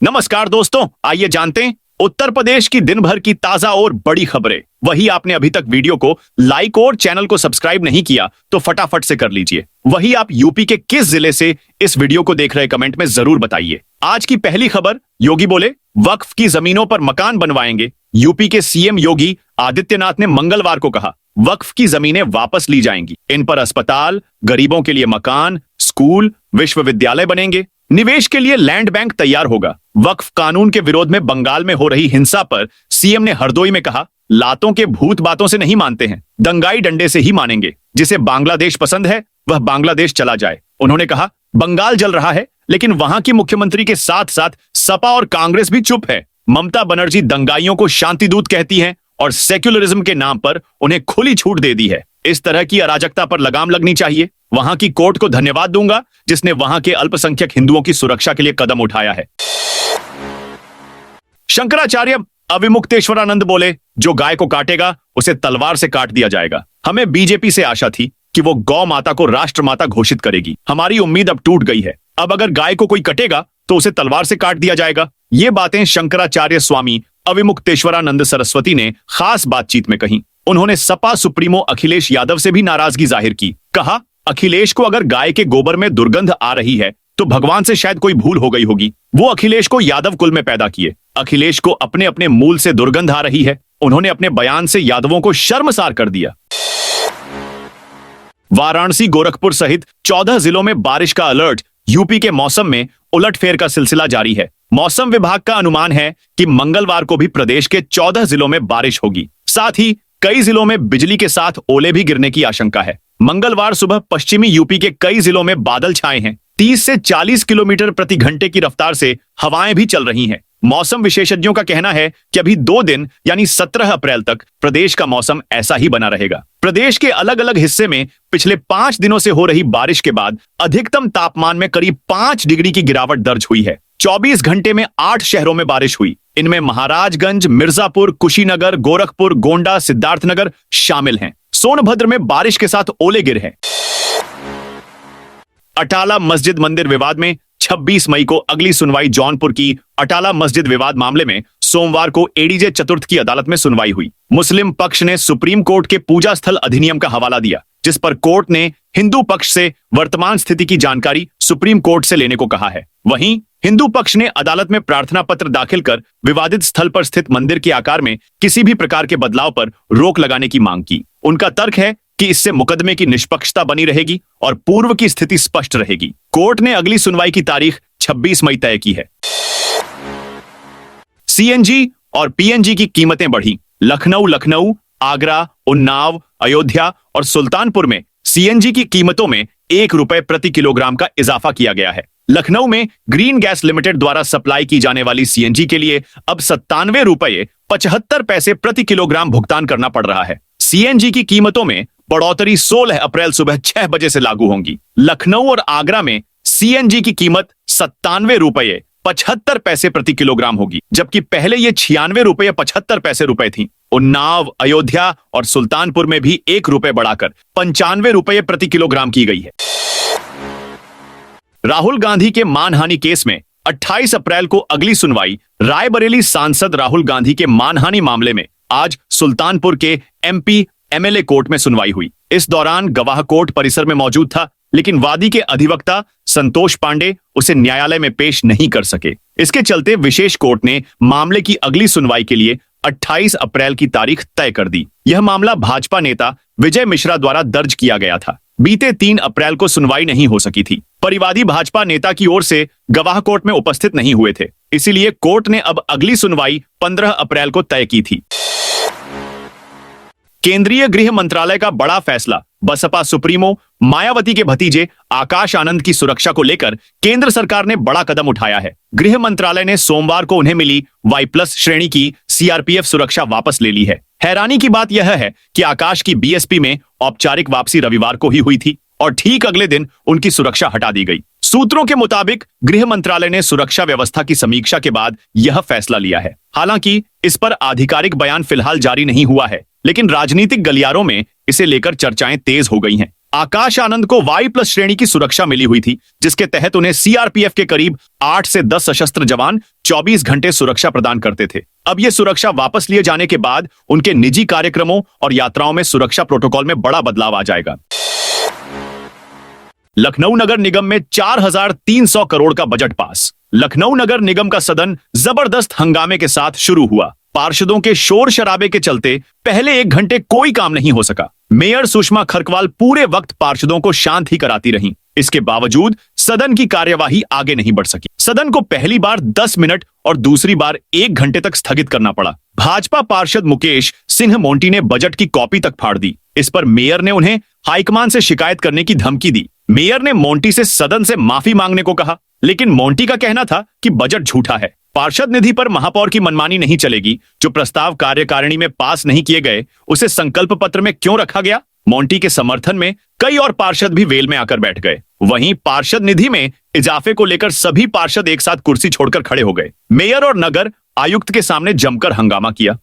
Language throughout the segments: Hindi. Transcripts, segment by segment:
नमस्कार दोस्तों, आइए जानते हैं उत्तर प्रदेश की दिन भर की ताजा और बड़ी खबरें। वही आपने अभी तक वीडियो को लाइक और चैनल को सब्सक्राइब नहीं किया तो फटाफट से कर लीजिए। वही आप यूपी के किस जिले से इस वीडियो को देख रहे कमेंट में जरूर बताइए। आज की पहली खबर, योगी बोले वक्फ की जमीनों पर मकान बनवाएंगे। यूपी के सीएम योगी आदित्यनाथ ने मंगलवार को कहा वक्फ की जमीनें वापस ली जाएंगी। इन पर अस्पताल, गरीबों के लिए मकान, स्कूल, विश्वविद्यालय बनेंगे। निवेश के लिए लैंड बैंक तैयार होगा। वक्फ कानून के विरोध में बंगाल में हो रही हिंसा पर सीएम ने हरदोई में कहा लातों के भूत बातों से नहीं मानते हैं, दंगाई डंडे से ही मानेंगे। जिसे बांग्लादेश पसंद है वह बांग्लादेश चला जाए। उन्होंने कहा बंगाल जल रहा है लेकिन वहां की मुख्यमंत्री के साथ साथ सपा और कांग्रेस भी चुप है। ममता बनर्जी दंगाइयों को शांतिदूत कहती हैं और सेक्युलरिज्म के नाम पर उन्हें खुली छूट दे दी है। इस तरह की अराजकता पर लगाम लगनी चाहिए। वहां की कोर्ट को धन्यवाद दूंगा जिसने वहां के अल्पसंख्यक हिंदुओं की सुरक्षा के लिए कदम उठाया है। शंकराचार्य अविमुक्तेश्वरानंद बोले जो गाय को काटेगा उसे तलवार से काट दिया जाएगा। हमें बीजेपी से आशा थी कि वो गौ माता को राष्ट्रमाता घोषित करेगी। हमारी उम्मीद अब टूट गई है। अब अगर गाय को कोई कटेगा तो उसे तलवार से काट दिया जाएगा। ये बातें शंकराचार्य स्वामी अविमुक्तेश्वरानंद सरस्वती ने खास बातचीत में कही। उन्होंने सपा सुप्रीमो अखिलेश यादव से भी नाराजगी जाहिर की। कहा अखिलेश को अगर गाय के गोबर में दुर्गंध आ रही है तो भगवान से शायद कोई भूल हो गई होगी। वो अखिलेश को यादव कुल में पैदा किए। अखिलेश को अपने अपने मूल से दुर्गंध आ रही है। उन्होंने अपने बयान से यादवों को शर्मसार कर दिया। वाराणसी, गोरखपुर सहित 14 जिलों में बारिश का अलर्ट। यूपी के मौसम में उलटफेर का सिलसिला जारी है। मौसम विभाग का अनुमान है कि मंगलवार को भी प्रदेश के 14 जिलों में बारिश होगी। साथ ही कई जिलों में बिजली के साथ ओले भी गिरने की आशंका है। मंगलवार सुबह पश्चिमी यूपी के कई जिलों में बादल छाए हैं। 30 से 40 किलोमीटर प्रति घंटे की रफ्तार से हवाएं भी चल रही हैं। मौसम विशेषज्ञों का कहना है कि अभी 2 दिन यानी 17 अप्रैल तक प्रदेश का मौसम ऐसा ही बना रहेगा। प्रदेश के अलग अलग हिस्से में पिछले 5 दिनों से हो रही बारिश के बाद अधिकतम तापमान में करीब 5 डिग्री की गिरावट दर्ज हुई है। 24 घंटे में 8 शहरों में बारिश हुई। इनमें महाराजगंज, मिर्जापुर, कुशीनगर, गोरखपुर, गोंडा, सिद्धार्थनगर शामिल हैं। सोनभद्र में बारिश के साथ ओले गिरे हैं। अटाला मस्जिद मंदिर विवाद में 26 मई को अगली सुनवाई। जौनपुर की अटाला मस्जिद विवाद मामले में सोमवार को एडीजे चतुर्थ की अदालत में सुनवाई हुई। मुस्लिम पक्ष ने सुप्रीम कोर्ट के पूजा स्थल अधिनियम का हवाला दिया, जिस पर कोर्ट ने हिंदू पक्ष से वर्तमान स्थिति की जानकारी सुप्रीम कोर्ट से लेने को कहा है। वहीं हिंदू पक्ष ने अदालत में प्रार्थना पत्र दाखिल कर विवादित स्थल पर स्थित मंदिर के आकार में किसी भी प्रकार के बदलाव पर रोक लगाने की मांग की। उनका तर्क है कि इससे मुकदमे की निष्पक्षता बनी रहेगी और पूर्व की स्थिति स्पष्ट रहेगी। कोर्ट ने अगली सुनवाई की तारीख 26 मई तय की है। सीएनजी और पीएनजी की कीमतें बढ़ी। लखनऊ, आगरा, उन्नाव, अयोध्या और सुल्तानपुर में सीएनजी की कीमतों में 1 रुपए प्रति किलोग्राम का इजाफा किया गया है। लखनऊ में ग्रीन गैस लिमिटेड द्वारा सप्लाई की जाने वाली सीएनजी के लिए अब 97 रुपए 75 पैसे प्रति किलोग्राम भुगतान करना पड़ रहा है। सीएनजी की कीमतों में बढ़ोतरी 16 अप्रैल सुबह 6 बजे से लागू होंगी। लखनऊ और आगरा में सीएनजी की कीमत 97 रुपए 75 पैसे प्रति किलोग्राम होगी, जबकि पहले ये 96 रुपए 75 पैसे रुपए थी। उन्नाव, अयोध्या और सुल्तानपुर में भी 1 रुपए बढ़ाकर 95 रुपए प्रति किलोग्राम की गई है। राहुल गांधी के मानहानि केस में 28 अप्रैल को अगली सुनवाई। रायबरेली सांसद राहुल गांधी के मानहानि मामले में आज सुल्तानपुर के एमपी एमएलए कोर्ट में सुनवाई हुई। इस दौरान गवाह कोर्ट परिसर में मौजूद था, लेकिन वादी के अधिवक्ता संतोष पांडे उसे न्यायालय में पेश नहीं कर सके। इसके चलते विशेष कोर्ट ने मामले की अगली सुनवाई के लिए 28 अप्रैल की तारीख तय कर दी। यह मामला भाजपा नेता विजय मिश्रा द्वारा दर्ज किया गया था। बीते 3 अप्रैल को सुनवाई नहीं हो सकी थी। परिवादी भाजपा नेता की ओर से गवाह कोर्ट में उपस्थित नहीं हुए थे, इसीलिए कोर्ट ने अब अगली सुनवाई 15 अप्रैल को तय की थी। केंद्रीय गृह मंत्रालय का बड़ा फैसला। बसपा सुप्रीमो मायावती के भतीजे आकाश आनंद की सुरक्षा को लेकर केंद्र सरकार ने बड़ा कदम उठाया है। गृह मंत्रालय ने सोमवार को उन्हें मिली Y+ श्रेणी की सीआरपीएफ सुरक्षा वापस ले ली है। हैरानी की बात यह है कि आकाश की बीएसपी में औपचारिक वापसी रविवार को ही हुई थी और ठीक अगले दिन उनकी सुरक्षा हटा दी गई। सूत्रों के मुताबिक गृह मंत्रालय ने सुरक्षा व्यवस्था की समीक्षा के बाद यह फैसला लिया है। हालांकि इस पर आधिकारिक बयान फिलहाल जारी नहीं हुआ है, लेकिन राजनीतिक गलियारों में इसे लेकर चर्चाएं तेज हो गई हैं। आकाश आनंद को Y+ श्रेणी की सुरक्षा मिली हुई थी, जिसके तहत उन्हें सीआरपीएफ के करीब 8 से 10 सशस्त्र जवान 24 घंटे सुरक्षा प्रदान करते थे। अब यह सुरक्षा वापस लिए जाने के बाद उनके निजी कार्यक्रमों और यात्राओं में सुरक्षा प्रोटोकॉल में बड़ा बदलाव आ जाएगा। लखनऊ नगर निगम में 4,300 करोड़ का बजट पास। लखनऊ नगर निगम का सदन जबरदस्त हंगामे के साथ शुरू हुआ। पार्षदों के शोर शराबे के चलते पहले 1 घंटे कोई काम नहीं हो सका। मेयर सुषमा खरकवाल पूरे वक्त पार्षदों को शांत ही कराती रहीं। इसके बावजूद सदन की कार्यवाही आगे नहीं बढ़ सकी। सदन को पहली बार 10 मिनट और दूसरी बार 1 घंटे तक स्थगित करना पड़ा। भाजपा पार्षद मुकेश सिंह मोंटी ने बजट की कॉपी तक फाड़ दी। इस पर मेयर ने उन्हें हाईकमान से शिकायत करने की धमकी दी। मेयर ने मोंटी से सदन से माफी मांगने को कहा, लेकिन मोंटी का कहना था कि बजट झूठा है। पार्षद निधि पर महापौर की मनमानी नहीं चलेगी। जो प्रस्ताव कार्यकारिणी में पास नहीं किए गए, उसे संकल्प पत्र में क्यों रखा गया? मोंटी के समर्थन में कई और पार्षद भी वेल में आकर बैठ गए। वहीं पार्षद निधि में इजाफे को लेकर सभी पार्षद एक साथ कुर्सी छोड़कर खड़े हो गए। मेयर और नगर आयुक्त के सामने जमकर हंगामा किया।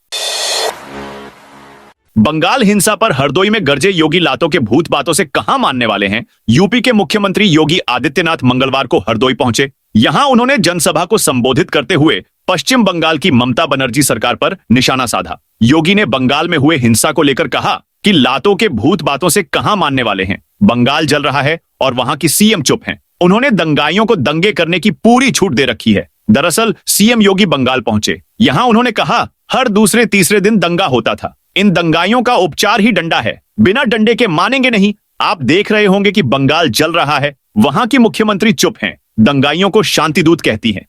बंगाल हिंसा पर हरदोई में गरजे योगी लातों के भूत बातों से कहां मानने वाले हैं। यूपी के मुख्यमंत्री योगी आदित्यनाथ मंगलवार को हरदोई पहुंचे। यहां उन्होंने जनसभा को संबोधित करते हुए पश्चिम बंगाल की ममता बनर्जी सरकार पर निशाना साधा। योगी ने बंगाल में हुए हिंसा को लेकर कहा कि लातों के भूत बातों से कहां मानने वाले हैं। बंगाल जल रहा है और वहां की सीएम चुप हैं। उन्होंने दंगाइयों को दंगे करने की पूरी छूट दे रखी है। दरअसल सीएम योगी बंगाल पहुंचे। यहां उन्होंने कहा, हर दूसरे तीसरे दिन दंगा होता था। इन दंगाइयों का उपचार ही डंडा है। बिना डंडे के मानेंगे नहीं। आप देख रहे होंगे कि बंगाल जल रहा है। वहां की मुख्यमंत्री चुप हैं। दंगाइयों को शांतिदूत कहती हैं।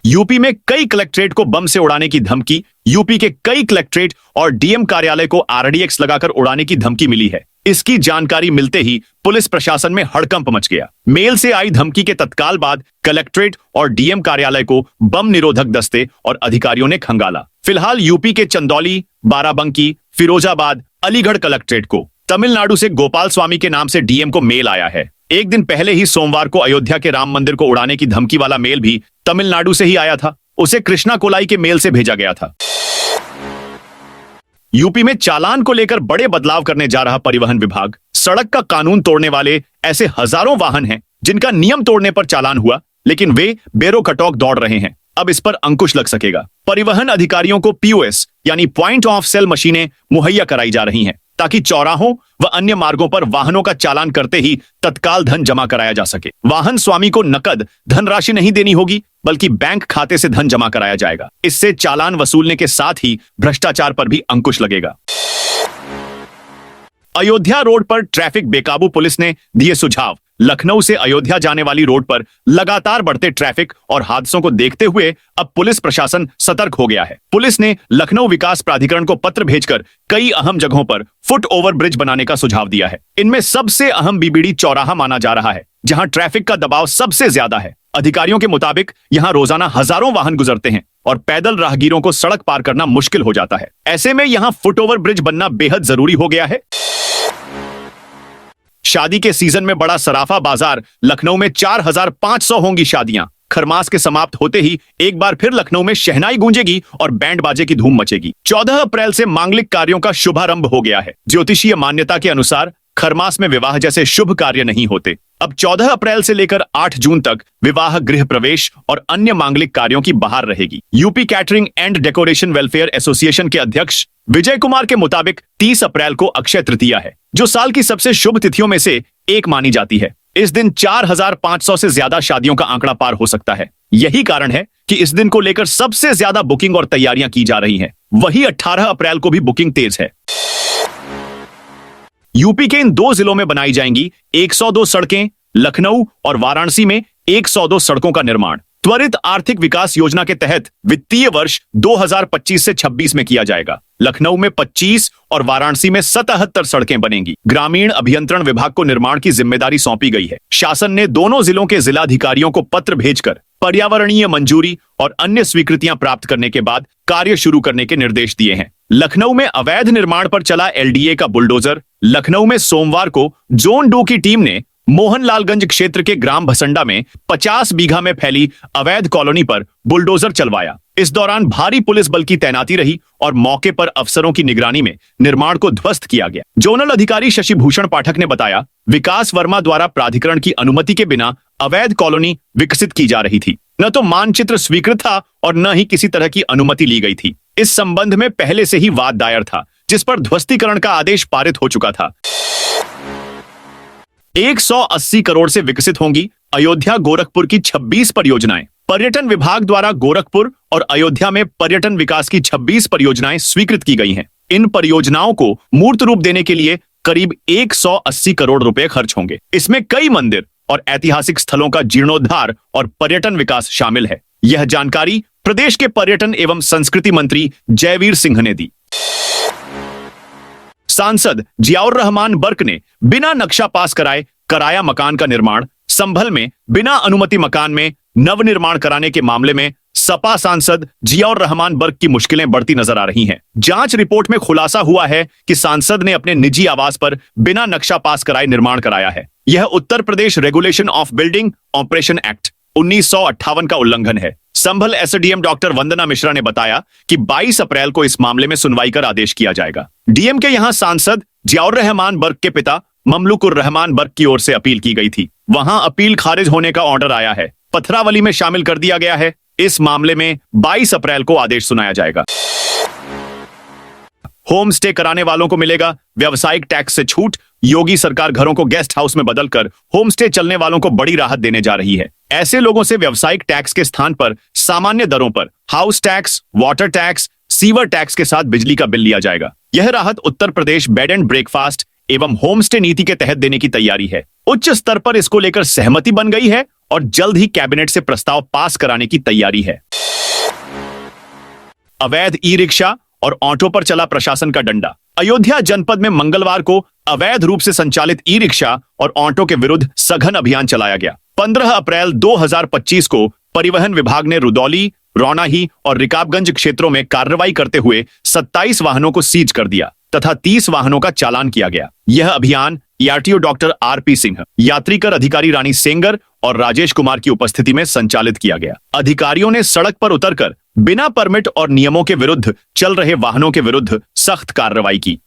यूपी में कई कलेक्ट्रेट को बम से उड़ाने की धमकी। यूपी के कई कलेक्ट्रेट और डीएम कार्यालय को आरडीएक्स लगाकर उड़ाने की धमकी मिली है। इसकी जानकारी मिलते ही पुलिस प्रशासन में हड़कंप मच गया। मेल से आई धमकी के तत्काल बाद कलेक्ट्रेट और डीएम कार्यालय को बम निरोधक दस्ते और अधिकारियों ने खंगाला। फिलहाल यूपी के चंदौली, बाराबंकी, फिरोजाबाद, अलीगढ़ कलेक्ट्रेट को तमिलनाडु से गोपाल स्वामी के नाम से डीएम को मेल आया है। एक दिन पहले ही सोमवार को अयोध्या के राम मंदिर को उड़ाने की धमकी वाला मेल भी तमिलनाडु से ही आया था। उसे कृष्णा कोलाई के मेल से भेजा गया था। यूपी में चालान को लेकर बड़े बदलाव करने जा रहा परिवहन विभाग। सड़क का कानून तोड़ने वाले ऐसे हजारों वाहन हैं जिनका नियम तोड़ने पर चालान हुआ, लेकिन वे बेरोकटोक दौड़ रहे हैं। अब इस पर अंकुश लग सकेगा। परिवहन अधिकारियों को पीओएस यानी पॉइंट ऑफ सेल मशीनें मुहैया कराई जा रही हैं, ताकि चौराहों व अन्य मार्गों पर वाहनों का चालान करते ही तत्काल धन जमा कराया जा सके। वाहन स्वामी को नकद धनराशि नहीं देनी होगी, बल्कि बैंक खाते से धन जमा कराया जाएगा। इससे चालान वसूलने के साथ ही भ्रष्टाचार पर भी अंकुश लगेगा। अयोध्या रोड पर ट्रैफिक बेकाबू, पुलिस ने दिए सुझाव। लखनऊ से अयोध्या जाने वाली रोड पर लगातार बढ़ते ट्रैफिक और हादसों को देखते हुए अब पुलिस प्रशासन सतर्क हो गया है। पुलिस ने लखनऊ विकास प्राधिकरण को पत्र भेजकर कई अहम जगहों पर फुट ओवर ब्रिज बनाने का सुझाव दिया है। इनमें सबसे अहम बीबीडी चौराहा माना जा रहा है, जहां ट्रैफिक का दबाव सबसे ज्यादा है। अधिकारियों के मुताबिक यहां रोजाना हजारों वाहन गुजरते हैं और पैदल राहगीरों को सड़क पार करना मुश्किल हो जाता है। ऐसे में यहां फुट ओवर ब्रिज बनना बेहद जरूरी हो गया है। शादी के सीजन में बड़ा सराफा बाजार। लखनऊ में 4,500 होंगी शादियां। खरमास के समाप्त होते ही एक बार फिर लखनऊ में शहनाई गूंजेगी और बैंड बाजे की धूम मचेगी। 14 अप्रैल से मांगलिक कार्यों का शुभारंभ हो गया है। ज्योतिषीय मान्यता के अनुसार खरमास में विवाह जैसे शुभ कार्य नहीं होते। अब 14 अप्रैल से लेकर 8 जून तक विवाह, गृह प्रवेश और अन्य मांगलिक कार्यों की बहार रहेगी। UP catering and decoration welfare association के अध्यक्ष विजय कुमार के मुताबिक 30 अप्रैल को अक्षय तृतीया है, जो साल की सबसे शुभ तिथियों में से एक मानी जाती है। इस दिन 4,500 से ज्यादा शादियों का आंकड़ा पार हो सकता है। यही कारण है कि इस दिन को लेकर सबसे ज्यादा बुकिंग और तैयारियां की जा रही हैं। वहीं 18 अप्रैल को भी बुकिंग तेज है। यूपी के इन 2 जिलों में बनाई जाएंगी 102 सड़कें। लखनऊ और वाराणसी में 102 सड़कों का निर्माण त्वरित आर्थिक विकास योजना के तहत वित्तीय वर्ष 2025 से 26 में किया जाएगा। लखनऊ में 25 और वाराणसी में 77 सड़कें बनेंगी। ग्रामीण अभियंत्रण विभाग को निर्माण की जिम्मेदारी सौंपी गई है। शासन ने दोनों जिलों के जिलाधिकारियों को पत्र भेजकर पर्यावरणीय मंजूरी और अन्य स्वीकृतियां प्राप्त करने के बाद कार्य शुरू करने के निर्देश दिए हैं। लखनऊ में अवैध निर्माण पर चला एलडीए का बुलडोजर। लखनऊ में सोमवार को जोन 2 की टीम ने मोहनलालगंज क्षेत्र के ग्राम भसंडा में 50 बीघा में फैली अवैध कॉलोनी पर बुलडोजर चलवाया। इस दौरान भारी पुलिस बल की तैनाती रही और मौके पर अफसरों की निगरानी में निर्माण को ध्वस्त किया गया। जोनल अधिकारी शशि भूषण पाठक ने बताया, विकास वर्मा द्वारा प्राधिकरण की अनुमति के बिना अवैध कॉलोनी विकसित की जा रही थी। न तो मानचित्र स्वीकृत था और न ही किसी तरह की अनुमति ली गई थी। इस संबंध में पहले से ही वाद दायर था, जिस पर ध्वस्तीकरण का आदेश पारित हो चुका था। 180 करोड़ से विकसित होंगी अयोध्या गोरखपुर की 26 परियोजनाएं। पर्यटन विभाग द्वारा गोरखपुर और अयोध्या में पर्यटन विकास की 26 परियोजनाएं स्वीकृत की गई हैं। इन परियोजनाओं को मूर्त रूप देने के लिए करीब 180 करोड़ रुपए खर्च होंगे। इसमें कई मंदिर और ऐतिहासिक स्थलों का जीर्णोद्धार और पर्यटन विकास शामिल है। यह जानकारी प्रदेश के पर्यटन एवं संस्कृति मंत्री जयवीर सिंह ने दी। सांसद जियाउर रहमान बर्क ने बिना नक्शा पास कराए कराया मकान का निर्माण। संभल में बिना अनुमति मकान में नवनिर्माण कराने के मामले में सपा सांसद जियाउर रहमान बर्क की मुश्किलें बढ़ती नजर आ रही हैं। जांच रिपोर्ट में खुलासा हुआ है कि सांसद ने अपने निजी आवास पर बिना नक्शा पास कराए निर्माण कराया है। यह Uttar Pradesh regulation of building operation act 1958 का उल्लंघन है। संभल एसडीएम डॉक्टर वंदना मिश्रा ने बताया कि 22 अप्रैल को इस मामले में सुनवाई कर आदेश किया जाएगा। डीएम के यहां सांसद जियाउर रहमान बर्क के पिता ममलुकुर रहमान बर्क की ओर से अपील की गई थी। वहां अपील खारिज होने का ऑर्डर आया है। पथरावली में शामिल कर दिया गया है। इस मामले में 22 अप्रैल को आदेश सुनाया जाएगा। होम स्टे कराने वालों को मिलेगा व्यावसायिक टैक्स से छूट। योगी सरकार घरों को गेस्ट हाउस में बदलकर होम स्टे चलने वालों को बड़ी राहत देने जा रही है। ऐसे लोगों से व्यावसायिक टैक्स के स्थान पर सामान्य दरों पर house tax, water tax, sewer tax के साथ बिजली का बिल लिया जाएगा। यह राहत Uttar Pradesh bed and breakfast एवं होम स्टे नीति के तहत देने की तैयारी है। उच्च स्तर पर इसको लेकर सहमति बन गई है और जल्द ही कैबिनेट से प्रस्ताव पास कराने की तैयारी है। अवैध ई रिक्शा और ऑटो पर चला प्रशासन का डंडा। अयोध्या जनपद में मंगलवार को अवैध रूप से संचालित ई रिक्शा और ऑटो के विरुद्ध सघन अभियान चलाया गया। 15 अप्रैल 2025 को परिवहन विभाग ने रुदौली, रौनाही और रिकाबगंज क्षेत्रों में कार्रवाई करते हुए 27 वाहनों को सीज कर दिया तथा 30 वाहनों का चालान किया गया। यह अभियान ईआरटीओ डॉक्टर आरपी सिंह, यात्री कर अधिकारी रानी सेंगर और राजेश कुमार की उपस्थिति में संचालित किया गया। अधिकारियों ने सड़क पर उतरकर बिना परमिट और नियमों के विरुद्ध चल रहे वाहनों के विरुद्ध सख्त कार्रवाई की।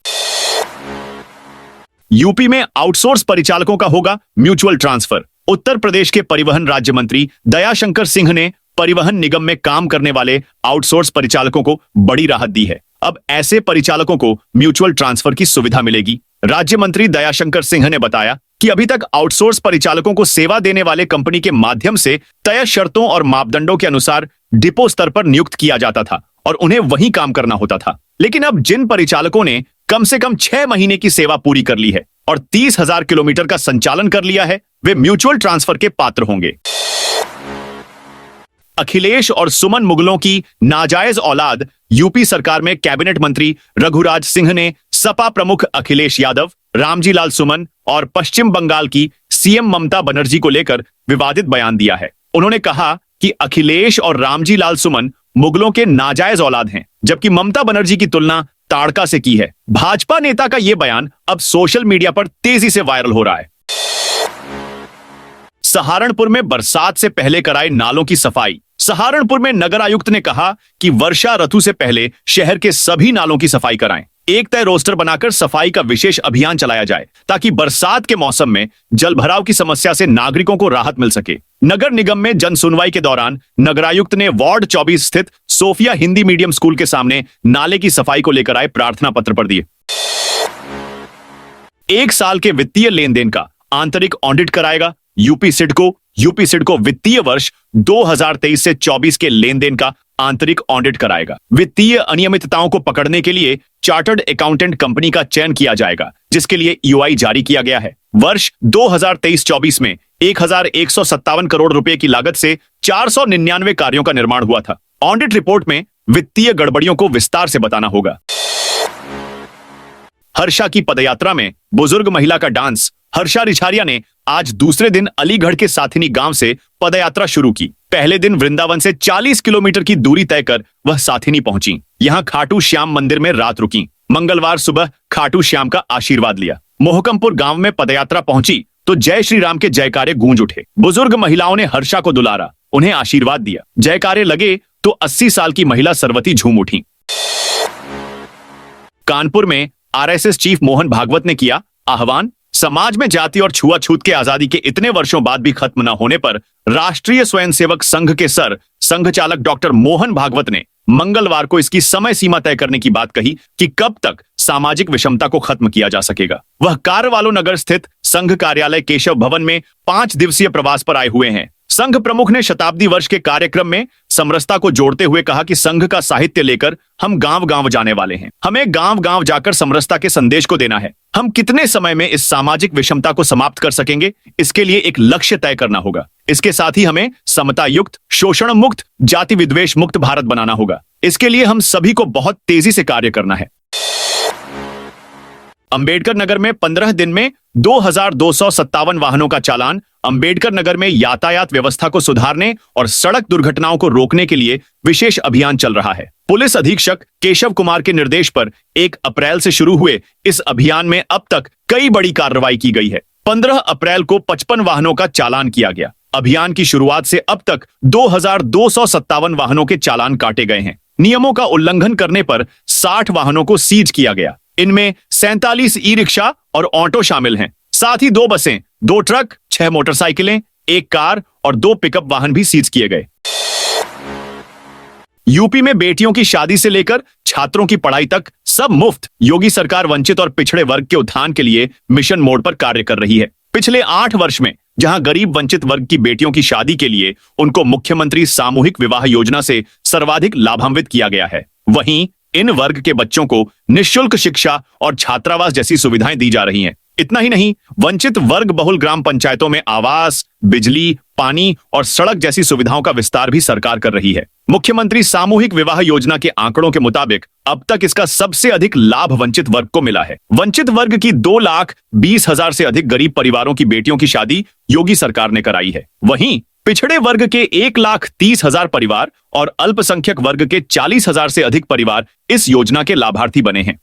यूपी में आउटसोर्स परिचालकों का होगा म्यूचुअल ट्रांसफर। उत्तर प्रदेश के परिवहन राज्य मंत्री दयाशंकर सिंह ने परिवहन निगम में काम करने वाले आउटसोर्स परिचालकों को बड़ी राहत दी है। अब ऐसे परिचालकों को म्यूचुअल ट्रांसफर की सुविधा मिलेगी। राज्य मंत्री दयाशंकर सिंह ने बताया कि अभी तक आउटसोर्स परिचालकों को सेवा देने वाले कंपनी के माध्यम से तय शर्तों और मापदंडों के अनुसार डिपो स्तर पर नियुक्त किया जाता था और उन्हें वहीं काम करना होता था। लेकिन अब जिन परिचालकों ने कम से कम 6 महीने की सेवा पूरी कर ली है और 30,000 किलोमीटर का संचालन कर लिया है, वे म्यूचुअल ट्रांसफर के पात्र होंगे। अखिलेश और सुमन मुगलों की नाजायज औलाद। यूपी सरकार में कैबिनेट मंत्री रघुराज सिंह ने सपा प्रमुख अखिलेश यादव, रामजी लाल सुमन और पश्चिम बंगाल की सीएम ममता बनर्जी को लेकर विवादित बयान दिया है। उन्होंने कहा कि अखिलेश और रामजी लाल सुमन मुगलों के नाजायज औलाद हैं, जबकि ममता बनर्जी की तुलना ताड़का से की है। भाजपा नेता का यह बयान अब सोशल मीडिया पर तेजी से वायरल हो रहा है। सहारनपुर में बरसात से पहले कराए नालों की सफाई। सहारनपुर में नगर आयुक्त ने कहा कि वर्षा ऋतु से पहले शहर के सभी नालों की सफाई कराएं। एक तय रोस्टर बनाकर सफाई का विशेष अभियान चलाया जाए ताकि बरसात के मौसम में जलभराव की समस्या से नागरिकों को राहत मिल सके। नगर निगम में जन सुनवाई के दौरान नगरायुक्त ने वार्ड 24 स्थित सोफिया हिंदी मीडियम स्कूल के सामने नाले की सफाई को लेकर आए प्रार्थना पत्र पर दिए। 1 साल के वित्तीय लेन देन का आंतरिक ऑडिट कराएगा यूपी सिडको वित्तीय वर्ष 2023 से 24 के लेन देन का आंतरिक ऑडिट कराएगा। वित्तीय अनियमितताओं को पकड़ने के लिए चार्टर्ड अकाउंटेंट कंपनी का चयन किया जाएगा, जिसके लिए ईओआई जारी किया गया है। वर्ष 2023-24 में 1,157 करोड़ रुपए की लागत से 499 कार्यों का निर्माण हुआ था। ऑडिट रिपोर्ट में वित्तीय गड़बड़ियों को विस्तार से बताना होगा। हर्षा की पदयात्रा में बुजुर्ग महिला का डांस। हर्षा रिछारिया ने आज दूसरे दिन अलीगढ़ के साथिनी गांव से पदयात्रा शुरू की। पहले दिन वृंदावन से 40 किलोमीटर की दूरी तय कर वह साथिनी पहुंची। यहां खाटू श्याम मंदिर में रात रुकी। मंगलवार सुबह खाटू श्याम का आशीर्वाद लिया। मोहकमपुर गांव में पदयात्रा पहुंची तो जय श्री राम के जयकारे गूंज उठे। बुजुर्ग महिलाओं ने हर्षा को दुलारा, उन्हें आशीर्वाद दिया। जयकारे लगे तो 80 साल की महिला सरवती झूम उठी। कानपुर में आरएसएस चीफ मोहन भागवत ने किया आह्वान, समाज में जाति और छुआछूत के आजादी के इतने वर्षों बाद भी खत्म न होने पर राष्ट्रीय स्वयंसेवक संघ के सर संघ चालक डॉक्टर मोहन भागवत ने मंगलवार को इसकी समय सीमा तय करने की बात कही कि कब तक सामाजिक विषमता को खत्म किया जा सकेगा। वह कारवालो नगर स्थित संघ कार्यालय केशव भवन में 5 दिवसीय प्रवास पर आए हुए हैं। संघ प्रमुख ने शताब्दी वर्ष के कार्यक्रम में समरसता को जोड़ते हुए कहा कि संघ का साहित्य लेकर हम गांव गांव जाने वाले हैं। हमें गांव गांव जाकर समरसता के संदेश को देना है। हम कितने समय में इस सामाजिक विषमता को समाप्त कर सकेंगे, इसके लिए एक लक्ष्य तय करना होगा। इसके साथ ही हमें समता युक्त, शोषण मुक्त, जाति विद्वेष मुक्त भारत बनाना होगा। इसके लिए हम सभी को बहुत तेजी से कार्य करना है। अंबेडकर नगर में 15 दिन में 2257 वाहनों का चालान। अंबेडकर नगर में यातायात व्यवस्था को सुधारने और सड़क दुर्घटनाओं को रोकने के लिए विशेष अभियान चल रहा है। पुलिस अधीक्षक केशव कुमार के निर्देश पर 1 अप्रैल से शुरू हुए इस अभियान में अब तक कई बड़ी कार्रवाई की गई है। 15 अप्रैल को 55 वाहनों का चालान किया गया। अभियान की शुरुआत से अब तक 2257 वाहनों के चालान काटे गए हैं। नियमों का उल्लंघन करने पर 60 वाहनों को सीज किया गया। इनमें 47 ई रिक्शा और ऑटो शामिल हैं। साथ ही 2 बसें, 2 ट्रक, 6 मोटरसाइकिलें, 1 कार और 2 पिकअप वाहन भी सीज किए गए। यूपी में बेटियों की शादी से लेकर छात्रों की पढ़ाई तक सब मुफ्त। योगी सरकार वंचित और पिछड़े वर्ग के उत्थान के लिए मिशन मोड पर कार्य कर रही है। पिछले 8 वर्ष में जहां गरीब वंचित वर्ग की बेटियों की शादी के लिए उनको मुख्यमंत्री सामूहिक विवाह योजना से सर्वाधिक लाभान्वित किया गया है, वहीं इन वर्ग के बच्चों को निःशुल्क शिक्षा और छात्रावास जैसी सुविधाएं दी जा रही हैं। इतना ही नहीं, वंचित वर्ग बहुल ग्राम पंचायतों में आवास, बिजली, पानी और सड़क जैसी सुविधाओं का विस्तार भी सरकार कर रही है। मुख्यमंत्री सामूहिक विवाह योजना के आंकड़ों के मुताबिक अब तक इसका सबसे अधिक लाभ वंचित वर्ग को मिला है। वंचित वर्ग की 2,20,000 से अधिक गरीब परिवारों की बेटियों की शादी योगी सरकार ने कराई है। वहीं पिछड़े वर्ग के 1,30,000 परिवार और अल्पसंख्यक वर्ग के 40,000 से अधिक परिवार इस योजना के लाभार्थी बने हैं।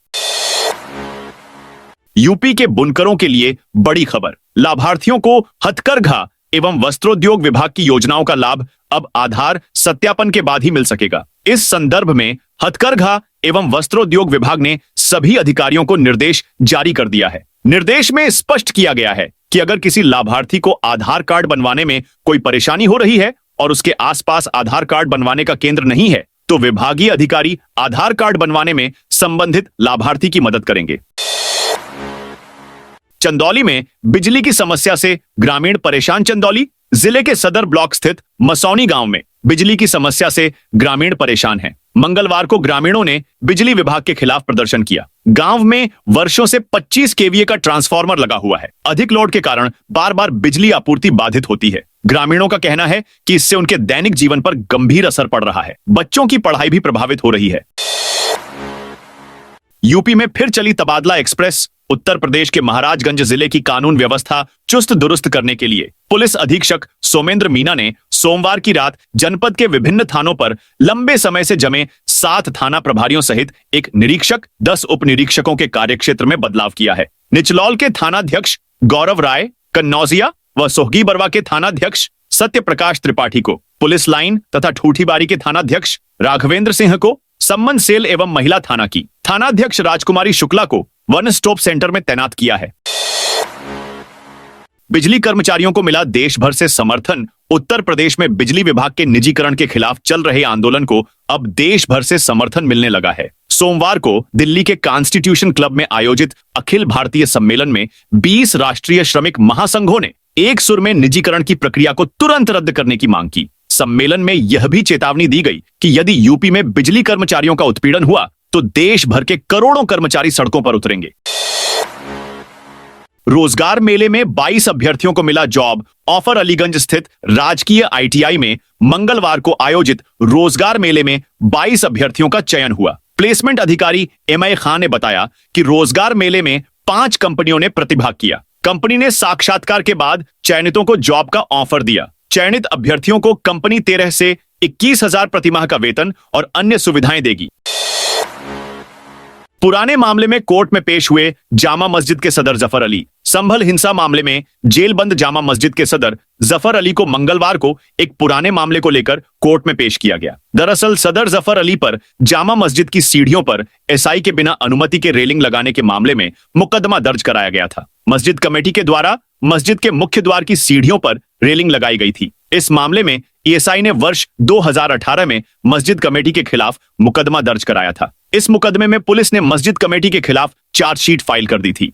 यूपी के बुनकरों के लिए बड़ी खबर। लाभार्थियों को हथकरघा एवं वस्त्रोद्योग विभाग की योजनाओं का लाभ अब आधार सत्यापन के बाद ही मिल सकेगा। इस संदर्भ में हथकरघा एवं वस्त्रोद्योग विभाग ने सभी अधिकारियों को निर्देश जारी कर दिया है। निर्देश में स्पष्ट किया गया है कि अगर किसी लाभार्थी को आधार कार्ड बनवाने में कोई परेशानी हो रही है और उसके आसपास आधार कार्ड बनवाने का केंद्र नहीं है, तो विभागीय अधिकारी आधार कार्ड बनवाने में संबंधित लाभार्थी की मदद करेंगे। चंदौली में बिजली की समस्या से ग्रामीण परेशान। चंदौली जिले के सदर ब्लॉक स्थित मसौनी गांव में बिजली की समस्या से ग्रामीण परेशान हैं। मंगलवार को ग्रामीणों ने बिजली विभाग के खिलाफ प्रदर्शन किया। गांव में वर्षों से 25 केवीए का ट्रांसफार्मर लगा हुआ है। अधिक लोड के कारण बार बार बिजली आपूर्ति बाधित होती है। ग्रामीणों का कहना है कि इससे उनके दैनिक जीवन पर गंभीर असर पड़ रहा है। बच्चों की पढ़ाई भी प्रभावित हो रही है। यूपी में फिर चली तबादला एक्सप्रेस। उत्तर प्रदेश के महाराजगंज जिले की कानून व्यवस्था चुस्त दुरुस्त करने के लिए पुलिस अधीक्षक सोमेंद्र मीना ने सोमवार की रात जनपद के विभिन्न थानों पर लंबे समय से जमे 7 थाना प्रभारियों सहित एक निरीक्षक, 10 उप निरीक्षकों के कार्यक्षेत्र में बदलाव किया है। निचलौल के थानाध्यक्ष गौरव राय, कन्नौजिया व सोहगी बरवा के थानाध्यक्ष सत्य प्रकाश त्रिपाठी को, पुलिस लाइन तथा ठूठीबारी के थानाध्यक्ष राघवेंद्र सिंह को, सम्मन सेल एवं महिला थाना की थानाध्यक्ष राजकुमारी शुक्ला को वन स्टॉप सेंटर में तैनात किया है। बिजली कर्मचारियों को मिला देश भर से समर्थन। उत्तर प्रदेश में बिजली विभाग के निजीकरण के खिलाफ चल रहे आंदोलन को अब देश भर से समर्थन मिलने लगा है। सोमवार को दिल्ली के कॉन्स्टिट्यूशन क्लब में आयोजित अखिल भारतीय सम्मेलन में 20 राष्ट्रीय श्रमिक महासंघों ने एक सुर में निजीकरण की प्रक्रिया को तुरंत रद्द करने की मांग की। सम्मेलन में यह भी चेतावनी दी गई कि यदि यूपी में बिजली कर्मचारियों का उत्पीड़न हुआ तो देश भर के करोड़ों कर्मचारी सड़कों पर उतरेंगे। रोजगार मेले में 22 अभ्यर्थियों को मिला जॉब ऑफर। अलीगंज स्थित राजकीय आईटीआई में मंगलवार को आयोजित रोजगार मेले में 22 अभ्यर्थियों का चयन हुआ। प्लेसमेंट अधिकारी एमआई खान ने बताया कि रोजगार मेले में 5 कंपनियों ने प्रतिभाग किया। कंपनी ने साक्षात्कार के बाद चयनितों को जॉब का ऑफर दिया। चयनित अभ्यर्थियों को कंपनी 13 से 21,000 प्रतिमाह का वेतन और अन्य सुविधाएं देगी। पुराने मामले में कोर्ट में पेश हुए जामा मस्जिद के सदर जफर अली। संभल हिंसा मामले में जेल बंद जामा मस्जिद के सदर जफर अली को मंगलवार को एक पुराने मामले को लेकर कोर्ट में पेश किया गया। दरअसल सदर जफर अली पर जामा मस्जिद की सीढ़ियों पर एसआई के बिना अनुमति के रेलिंग लगाने के मामले में मुकदमा दर्ज कराया गया था। मस्जिद कमेटी के द्वारा मस्जिद के मुख्य द्वार की सीढ़ियों पर रेलिंग लगाई गई थी। इस मामले में एएसआई ने वर्ष 2018 में मस्जिद कमेटी के खिलाफ मुकदमा दर्ज कराया था। इस मुकदमे में पुलिस ने मस्जिद कमेटी के खिलाफ चार्जशीट फाइल कर दी थी।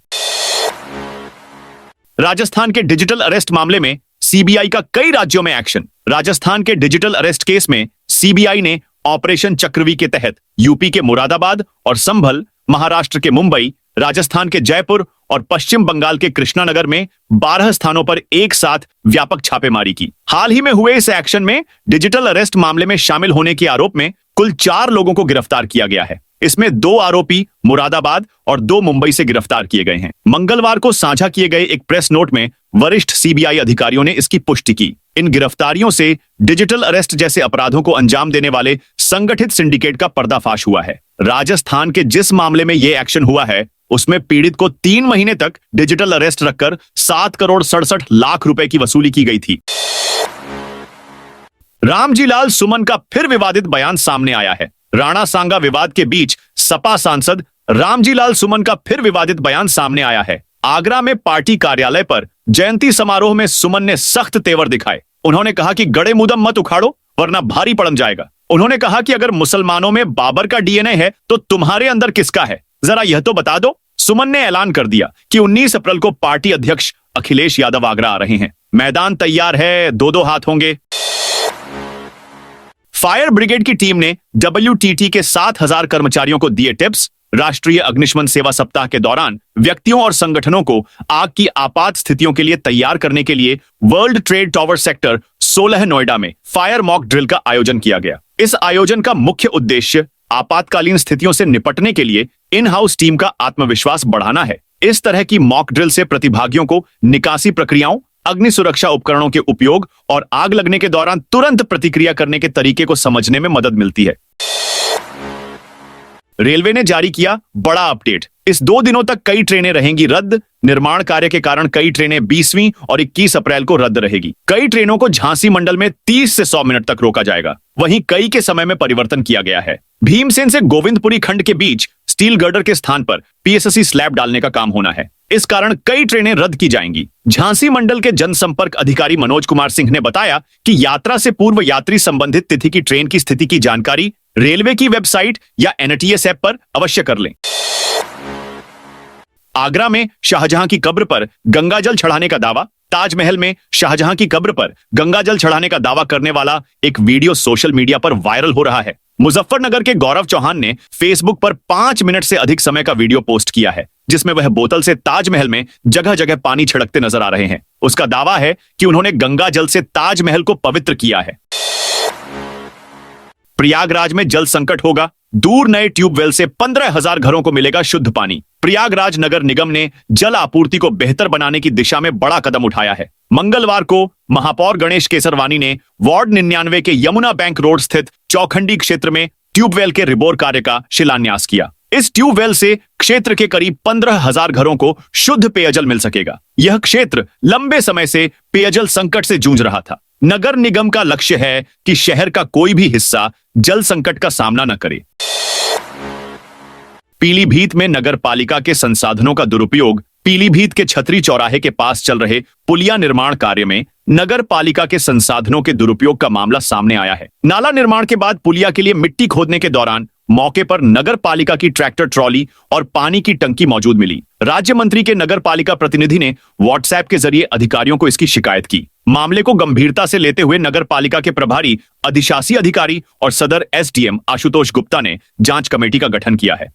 राजस्थान के डिजिटल अरेस्ट मामले में सीबीआई का कई राज्यों में एक्शन। राजस्थान के डिजिटल अरेस्ट केस में सीबीआई ने ऑपरेशन चक्रवी के तहत यूपी के मुरादाबाद और संभल, महाराष्ट्र के मुंबई, राजस्थान के जयपुर और पश्चिम बंगाल के कृष्णानगर में 12 स्थानों पर एक साथ व्यापक छापेमारी की। हाल ही में हुए इस एक्शन में डिजिटल अरेस्ट मामले में शामिल होने के आरोप में कुल 4 लोगों को गिरफ्तार किया गया है। इसमें 2 आरोपी मुरादाबाद और 2 मुंबई से गिरफ्तार किए गए हैं। मंगलवार को साझा किए गए एक प्रेस नोट में वरिष्ठ सीबीआई अधिकारियों ने इसकी पुष्टि की। इन गिरफ्तारियों से डिजिटल अरेस्ट जैसे अपराधों को अंजाम देने वाले संगठित सिंडिकेट का पर्दाफाश हुआ है। राजस्थान के जिस मामले में यह एक्शन हुआ है उसमें पीड़ित को 3 महीने तक डिजिटल अरेस्ट रखकर 7 करोड़ 67 लाख रुपए की वसूली की गई थी। रामजी लाल सुमन का फिर विवादित बयान सामने आया है। राणा सांगा विवाद के बीच सपा सांसद रामजी लाल सुमन का फिर विवादित बयान सामने आया है। आगरा में पार्टी कार्यालय पर जयंती समारोह में सुमन ने सख्त तेवर दिखाए। उन्होंने कहा कि गड़े मुदम मत उखाड़ो वरना भारी पड़न जाएगा। उन्होंने कहा कि अगर मुसलमानों में बाबर का डीएनए है तो तुम्हारे अंदर किसका है, जरा यह तो बता दो। सुमन ने ऐलान कर दिया कि 19 अप्रैल को पार्टी अध्यक्ष अखिलेश यादव आगरा आ रहे हैं। मैदान तैयार है, 2-2 हाथ होंगे। फायर ब्रिगेड की टीम ने WTT के 7,000 कर्मचारियों को दिए टिप्स। राष्ट्रीय अग्निशमन सेवा सप्ताह के दौरान व्यक्तियों और संगठनों को आग की आपात स्थितियों के लिए तैयार करने के लिए world trade tower sector 16 Noida में फायर मॉक ड्रिल का आयोजन किया गया। इस आयोजन का मुख्य उद्देश्य आपातकालीन स्थितियों से निपटने के लिए इन हाउस टीम का आत्मविश्वास बढ़ाना है। इस तरह की मॉक ड्रिल से प्रतिभागियों को निकासी प्रक्रियाओं, अग्नि सुरक्षा उपकरणों के उपयोग और आग लगने के दौरान तुरंत प्रतिक्रिया करने के तरीके को समझने में मदद मिलती है। रेलवे ने जारी किया बड़ा अपडेट। इस 2 दिनों तक कई ट्रेनें रहेंगी रद्द। निर्माण कार्य के कारण कई ट्रेनें 20वीं और 21 अप्रैल को रद्द रहेगी। कई ट्रेनों को झांसी मंडल में 30 से 100 मिनट तक रोका जाएगा। वहीं कई के समय में परिवर्तन किया गया है। भीमसेन से गोविंदपुरी खंड के बीच स्टील गर्डर के स्थान पर पीएसएससी स्लैब डालने का काम होना है। इस कारण कई ट्रेनें रद्द की जाएंगी। झांसी मंडल के जनसंपर्क अधिकारी मनोज कुमार सिंह ने बताया कि यात्रा से पूर्व यात्री संबंधित तिथि की ट्रेन की स्थिति की जानकारी रेलवे की वेबसाइट या एनटीएस ऐप पर अवश्य कर लें। आगरा में शाहजहां की कब्र पर गंगाजल चढ़ाने का दावा। ताजमहल में शाहजहां की कब्र पर गंगाजल चढ़ाने का दावा करने वाला एक वीडियो सोशल मीडिया पर वायरल हो रहा है। मुजफ्फरनगर के गौरव चौहान ने फेसबुक पर 5 मिनट से अधिक समय का वीडियो पोस्ट किया है जिसमें वह बोतल से ताजमहल में जगह जगह पानी छिड़कते नजर आ रहे हैं। उसका दावा है कि उन्होंने गंगा जल से ताजमहल को पवित्र किया है। प्रयागराज में जल संकट होगा। दूर नए ट्यूबवेल से 15,000 घरों को मिलेगा शुद्ध पानी। प्रयागराज नगर निगम ने जल आपूर्ति को बेहतर बनाने की दिशा में बड़ा कदम उठाया है। मंगलवार को महापौर गणेश केसरवानी ने वार्ड 99 के यमुना बैंक रोड स्थित चौखंडी क्षेत्र में ट्यूबवेल के रिबोर कार्य का शिलान्यास किया। इस ट्यूबवेल से क्षेत्र के करीब 15,000 घरों को शुद्ध पेयजल मिल सकेगा। यह क्षेत्र लंबे समय से पेयजल संकट से जूझ रहा था। नगर निगम का लक्ष्य है कि शहर का कोई भी हिस्सा जल संकट का सामना न करे। पीलीभीत में नगर पालिका के संसाधनों का दुरुपयोग। पीलीभीत के छतरी चौराहे के पास चल रहे पुलिया निर्माण कार्य में नगर पालिका के संसाधनों के दुरुपयोग का मामला सामने आया है। नाला निर्माण के बाद पुलिया के लिए मिट्टी खोदने के दौरान मौके पर नगर पालिका की ट्रैक्टर ट्रॉली और पानी की टंकी मौजूद मिली। राज्य मंत्री के नगर पालिका प्रतिनिधि ने व्हाट्सएप के जरिए अधिकारियों को इसकी शिकायत की। मामले को गंभीरता से लेते हुए नगर पालिका के प्रभारी अधिशासी अधिकारी और सदर एसडीएम आशुतोष गुप्ता ने जांच कमेटी का गठन किया है।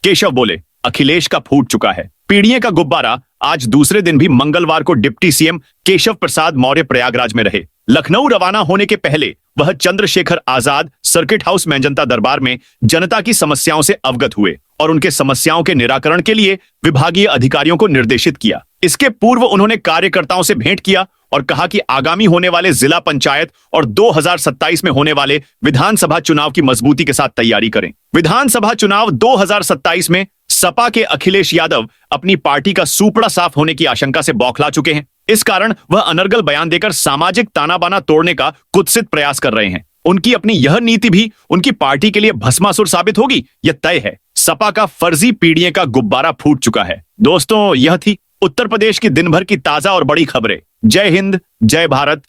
केशव बोले, अखिलेश का फूट चुका है। पीड़िए का गुब्बारा। आज दूसरे दिन भी मंगलवार को डिप्टी सीएम केशव प्रसाद मौर्य प्रयागराज में रहे। लखनऊ रवाना होने के पहले वह चंद्रशेखर आजाद सर्किट हाउस में जनता दरबार में जनता की समस्याओं से अवगत हुए और उनके समस्याओं के निराकरण के लिए विभागीय अधिकारियों को निर्देशित किया। इसके पूर्व उन्होंने कार्यकर्ताओं से भेंट किया और कहा कि आगामी होने वाले जिला पंचायत और 2027 में होने वाले विधानसभा चुनाव की मजबूती के साथ तैयारी करें। विधानसभा चुनाव 2027 में सपा के अखिलेश यादव अपनी पार्टी का सूपड़ा साफ होने की आशंका से बौखला चुके हैं। इस कारण वह अनर्गल बयान देकर सामाजिक ताना बाना तोड़ने का कुत्सित प्रयास कर रहे हैं। उनकी अपनी यह नीति भी उनकी पार्टी के लिए भस्मासुर साबित होगी, यह तय है। सपा का फर्जी पीडीए का गुब्बारा फूट चुका है। दोस्तों, यह थी उत्तर प्रदेश की दिन भर की ताजा और बड़ी खबरें। जय हिंद, जय भारत।